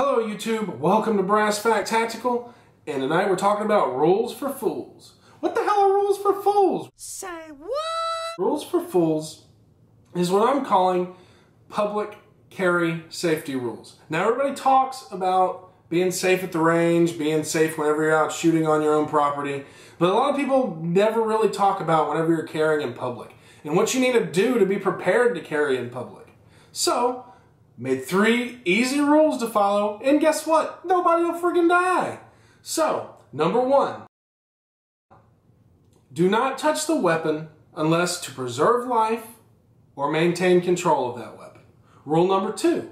Hello YouTube, welcome to Brass Fact Tactical, and tonight we're talking about rules for fools. What the hell are rules for fools? Say what? Rules for fools is what I'm calling public carry safety rules. Now everybody talks about being safe at the range, being safe whenever you're out shooting on your own property, but a lot of people never really talk about whenever you're carrying in public and what you need to do to be prepared to carry in public. So, made 3 easy rules to follow, and guess what? Nobody will friggin' die. So, number 1, do not touch the weapon unless to preserve life or maintain control of that weapon. Rule number 2,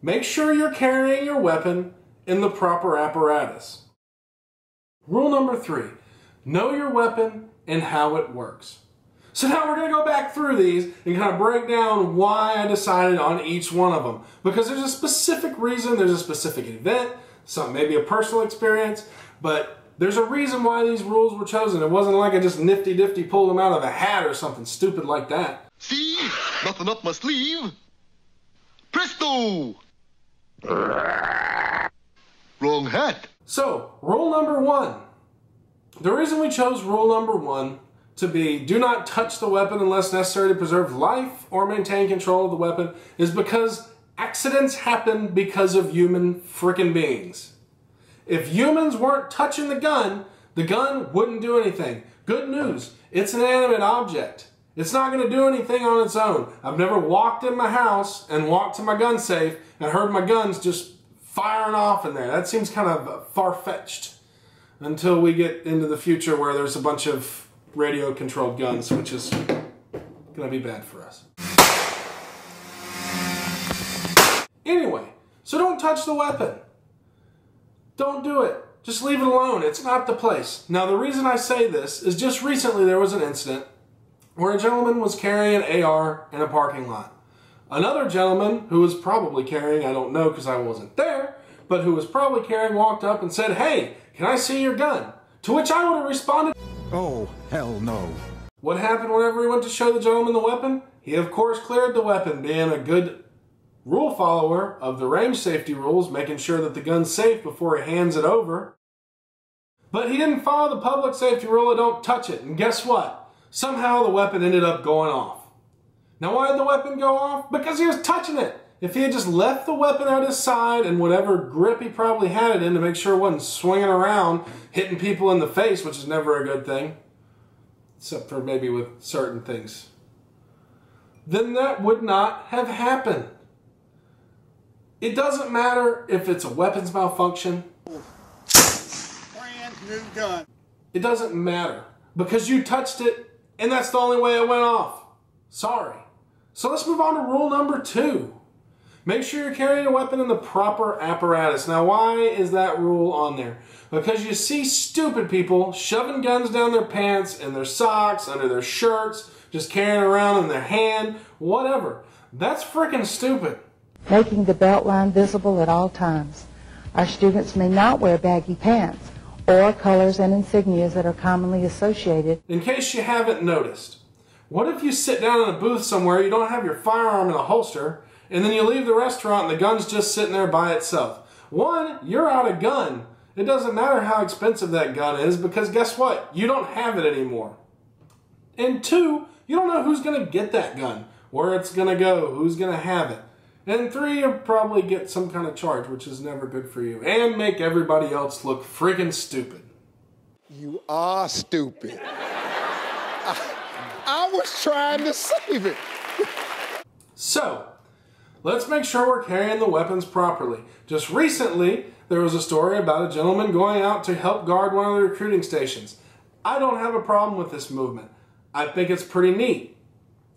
make sure you're carrying your weapon in the proper apparatus. Rule number 3, know your weapon and how it works. So now we're going to go back through these and kind of break down why I decided on each one of them. Because there's a specific reason, there's a specific event, maybe a personal experience, but there's a reason why these rules were chosen. It wasn't like I just nifty-difty pulled them out of a hat or something stupid like that. See? Nothing up my sleeve. Presto! Wrong hat. So, rule number 1. The reason we chose rule number 1 to be do not touch the weapon unless necessary to preserve life or maintain control of the weapon is because accidents happen because of human frickin' beings. If humans weren't touching the gun wouldn't do anything. Good news, it's an inanimate object. It's not going to do anything on its own. I've never walked in my house and walked to my gun safe and heard my guns just firing off in there. That seems kind of far-fetched until we get into the future where there's a bunch of radio-controlled guns, which is going to be bad for us. Anyway, so don't touch the weapon. Don't do it. Just leave it alone. It's not the place. Now, the reason I say this is just recently there was an incident where a gentleman was carrying an AR in a parking lot. Another gentleman who was probably carrying, I don't know because I wasn't there, but who was probably carrying walked up and said, "Hey, can I see your gun?" To which I would have responded, Oh, hell no. what happened whenever he went to show the gentleman the weapon? He, of course, cleared the weapon, being a good rule follower of the range safety rules, making sure that the gun's safe before he hands it over. But he didn't follow the public safety rule of don't touch it. And guess what? Somehow the weapon ended up going off. Now, why did the weapon go off? Because he was touching it. If he had just left the weapon at his side and whatever grip he probably had it in to make sure it wasn't swinging around, hitting people in the face, which is never a good thing, except for maybe with certain things, then that would not have happened. It doesn't matter if it's a weapons malfunction. Brand new gun. It doesn't matter because you touched it and that's the only way it went off. Sorry. So let's move on to rule number 2. Make sure you're carrying a weapon in the proper apparatus. Now, why is that rule on there? Because you see stupid people shoving guns down their pants, in their socks, under their shirts, just carrying around in their hand, whatever. That's freaking stupid. Making the belt line visible at all times. Our students may not wear baggy pants or colors and insignias that are commonly associated. In case you haven't noticed, what if you sit down in a booth somewhere, you don't have your firearm in a holster, and then you leave the restaurant and the gun's just sitting there by itself? 1, you're out of gun. It doesn't matter how expensive that gun is because guess what? You don't have it anymore. And 2, you don't know who's going to get that gun, where it's going to go, who's going to have it. And 3, you'll probably get some kind of charge, which is never good for you, and make everybody else look freaking stupid. You are stupid. I was trying to save it. So, let's make sure we're carrying the weapons properly. Just recently, there was a story about a gentleman going out to help guard one of the recruiting stations. I don't have a problem with this movement. I think it's pretty neat.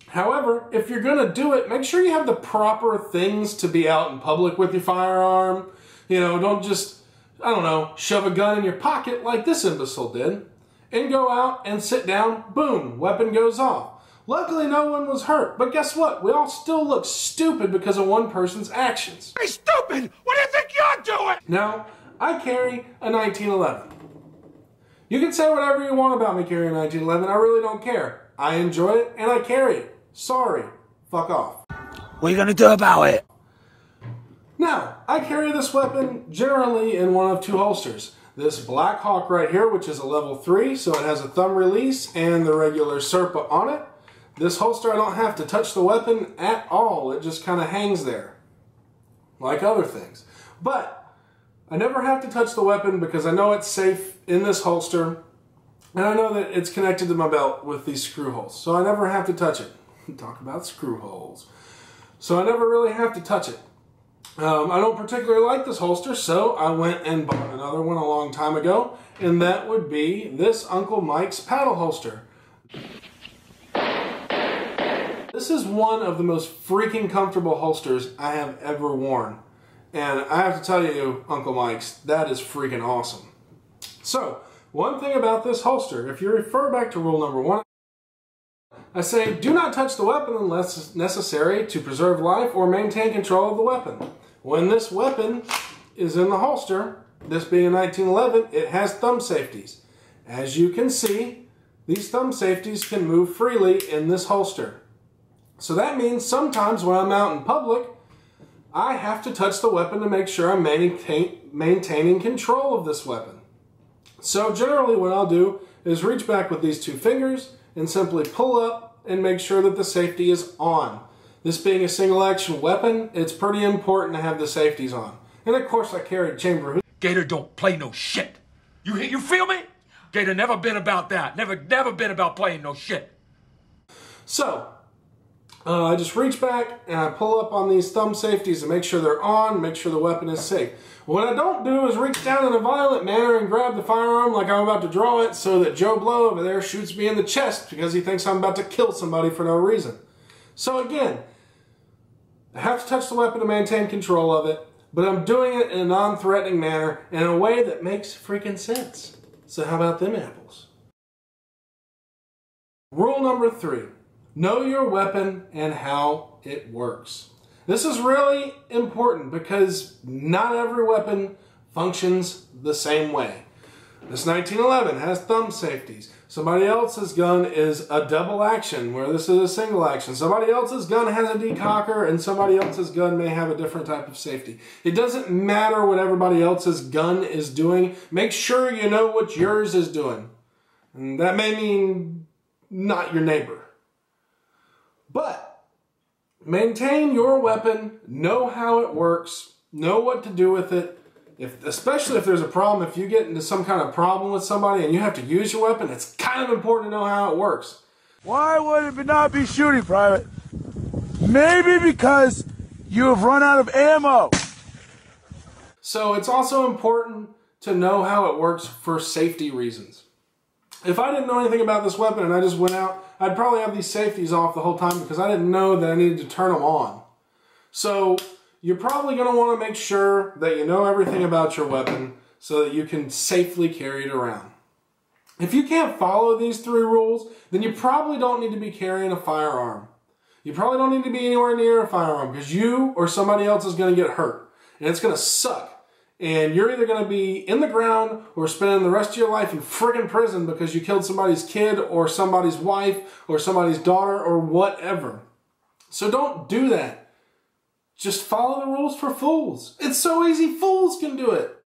However, if you're going to do it, make sure you have the proper things to be out in public with your firearm. You know, don't just, I don't know, shove a gun in your pocket like this imbecile did. And go out and sit down, boom, weapon goes off. Luckily, no one was hurt, but guess what? We all still look stupid because of one person's actions. Hey, stupid! What do you think you're doing? Now, I carry a 1911. You can say whatever you want about me carrying a 1911, I really don't care. I enjoy it and I carry it. Sorry. Fuck off. What are you gonna do about it? Now, I carry this weapon generally in one of two holsters. This Black Hawk right here, which is a level 3, so it has a thumb release and the regular Serpa on it. This holster, I don't have to touch the weapon at all. It just kind of hangs there, like other things. But I never have to touch the weapon because I know it's safe in this holster, and I know that it's connected to my belt with these screw holes, so I never have to touch it. Talk about screw holes. So I never really have to touch it. I don't particularly like this holster, so I went and bought another one a long time ago, and that would be this Uncle Mike's paddle holster. This is one of the most freaking comfortable holsters I have ever worn. And I have to tell you, Uncle Mike's, that is freaking awesome. So, one thing about this holster, if you refer back to rule number 1, I say, do not touch the weapon unless necessary to preserve life or maintain control of the weapon. When this weapon is in the holster, this being a 1911, it has thumb safeties. As you can see, these thumb safeties can move freely in this holster. So that means sometimes when I'm out in public, I have to touch the weapon to make sure I'm maintaining control of this weapon. So generally what I'll do is reach back with these two fingers and simply pull up and make sure that the safety is on. This being a single action weapon, it's pretty important to have the safeties on. And of course I carry chamber. Gator don't play no shit. You feel me? Gator never been about that. Never been about playing no shit. So, I just reach back and I pull up on these thumb safeties and make sure they're on, make sure the weapon is safe. What I don't do is reach down in a violent manner and grab the firearm like I'm about to draw it so that Joe Blow over there shoots me in the chest because he thinks I'm about to kill somebody for no reason. So again, I have to touch the weapon to maintain control of it, but I'm doing it in a non-threatening manner in a way that makes freaking sense. So how about them apples? Rule number 3. Know your weapon and how it works. This is really important because not every weapon functions the same way. This 1911 has thumb safeties. Somebody else's gun is a double action, where this is a single action. Somebody else's gun has a decocker, and somebody else's gun may have a different type of safety. It doesn't matter what everybody else's gun is doing. Make sure you know what yours is doing. And that may mean not your neighbor. But maintain your weapon, know how it works, know what to do with it. Especially if there's a problem, if you get into some kind of problem with somebody and you have to use your weapon, it's kind of important to know how it works. Why would it not be shooting, Private? Maybe because you have run out of ammo. So it's also important to know how it works for safety reasons. If I didn't know anything about this weapon and I just went out, I'd probably have these safeties off the whole time because I didn't know that I needed to turn them on. So you're probably going to want to make sure that you know everything about your weapon so that you can safely carry it around. If you can't follow these 3 rules, then you probably don't need to be carrying a firearm. You probably don't need to be anywhere near a firearm because you or somebody else is going to get hurt. And it's going to suck. And you're either going to be in the ground or spending the rest of your life in friggin' prison because you killed somebody's kid or somebody's wife or somebody's daughter or whatever. So don't do that. Just follow the rules for fools. It's so easy, fools can do it.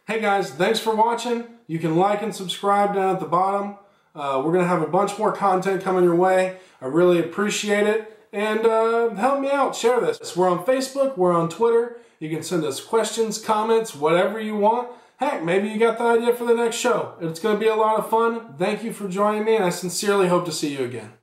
Hey guys, thanks for watching. You can like and subscribe down at the bottom. We're going to have a bunch more content coming your way. I really appreciate it. And help me out, share this. We're on Facebook, we're on Twitter. You can send us questions, comments, whatever you want. Heck, maybe you got the idea for the next show. It's going to be a lot of fun. Thank you for joining me, and I sincerely hope to see you again.